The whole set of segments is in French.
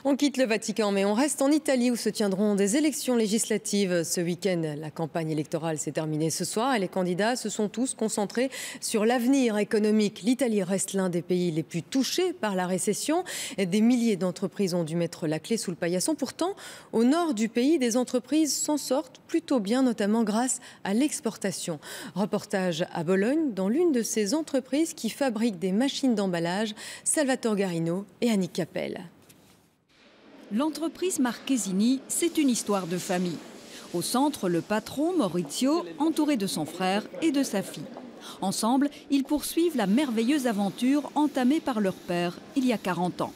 On quitte le Vatican, mais on reste en Italie où se tiendront des élections législatives ce week-end. La campagne électorale s'est terminée ce soir et les candidats se sont tous concentrés sur l'avenir économique. L'Italie reste l'un des pays les plus touchés par la récession. Des milliers d'entreprises ont dû mettre la clé sous le paillasson. Pourtant, au nord du pays, des entreprises s'en sortent plutôt bien, notamment grâce à l'exportation. Reportage à Bologne, dans l'une de ces entreprises qui fabriquent des machines d'emballage. Salvatore Garino et Annick Capel. L'entreprise Marchesini, c'est une histoire de famille. Au centre, le patron, Maurizio, entouré de son frère et de sa fille. Ensemble, ils poursuivent la merveilleuse aventure entamée par leur père il y a 40 ans.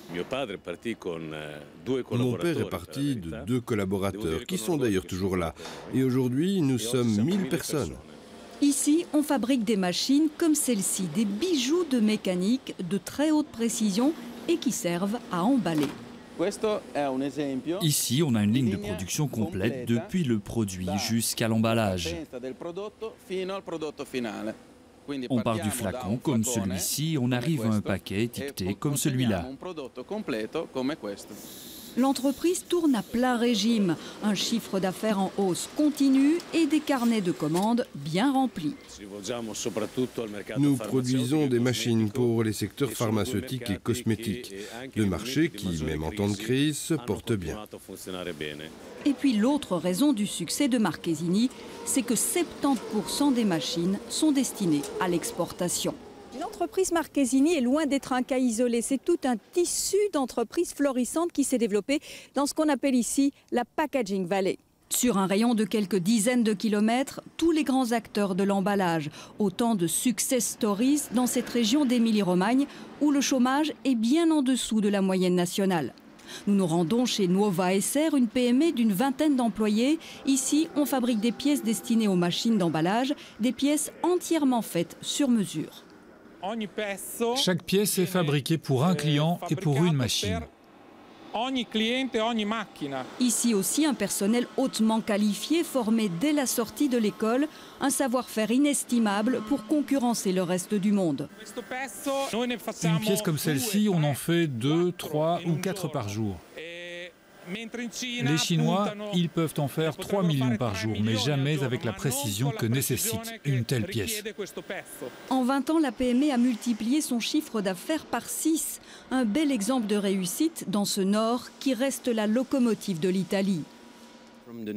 Mon père est parti de 2 collaborateurs, qui sont d'ailleurs toujours là. Et aujourd'hui, nous sommes 1000 personnes. Ici, on fabrique des machines comme celle-ci, des bijoux de mécanique de très haute précision et qui servent à emballer. Ici, on a une ligne de production complète depuis le produit jusqu'à l'emballage. On part du flacon comme celui-ci, on arrive à un paquet étiqueté comme celui-là. L'entreprise tourne à plein régime, un chiffre d'affaires en hausse continue et des carnets de commandes bien remplis. Nous produisons des machines pour les secteurs pharmaceutiques et cosmétiques. Le marché qui, même en temps de crise, se porte bien. Et puis l'autre raison du succès de Marchesini, c'est que 70% des machines sont destinées à l'exportation. L'entreprise Marchesini est loin d'être un cas isolé. C'est tout un tissu d'entreprises florissantes qui s'est développé dans ce qu'on appelle ici la Packaging Valley. Sur un rayon de quelques dizaines de kilomètres, tous les grands acteurs de l'emballage. Autant de success stories dans cette région d'Émilie-Romagne où le chômage est bien en dessous de la moyenne nationale. Nous nous rendons chez Nuova SR, une PME d'une vingtaine d'employés. Ici, on fabrique des pièces destinées aux machines d'emballage, des pièces entièrement faites sur mesure. Chaque pièce est fabriquée pour un client et pour une machine. Ici aussi, un personnel hautement qualifié, formé dès la sortie de l'école, un savoir-faire inestimable pour concurrencer le reste du monde. Une pièce comme celle-ci, on en fait 2, 3 ou 4 par jour. Les Chinois, ils peuvent en faire 3 millions par jour, mais jamais avec la précision que nécessite une telle pièce. En 20 ans, la PME a multiplié son chiffre d'affaires par 6. Un bel exemple de réussite dans ce nord qui reste la locomotive de l'Italie. Le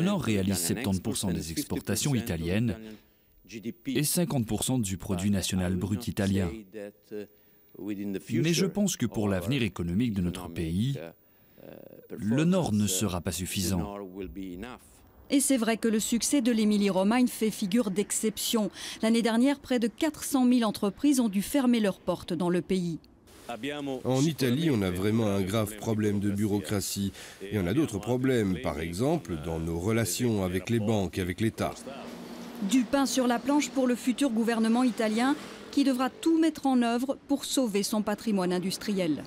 Nord réalise 70% des exportations italiennes et 50% du produit national brut italien. Mais je pense que pour l'avenir économique de notre pays, le Nord ne sera pas suffisant. Et c'est vrai que le succès de l'Émilie-Romagne fait figure d'exception. L'année dernière, près de 400 000 entreprises ont dû fermer leurs portes dans le pays. En Italie, on a vraiment un grave problème de bureaucratie. Et on a d'autres problèmes, par exemple, dans nos relations avec les banques et avec l'État. Du pain sur la planche pour le futur gouvernement italien qui devra tout mettre en œuvre pour sauver son patrimoine industriel.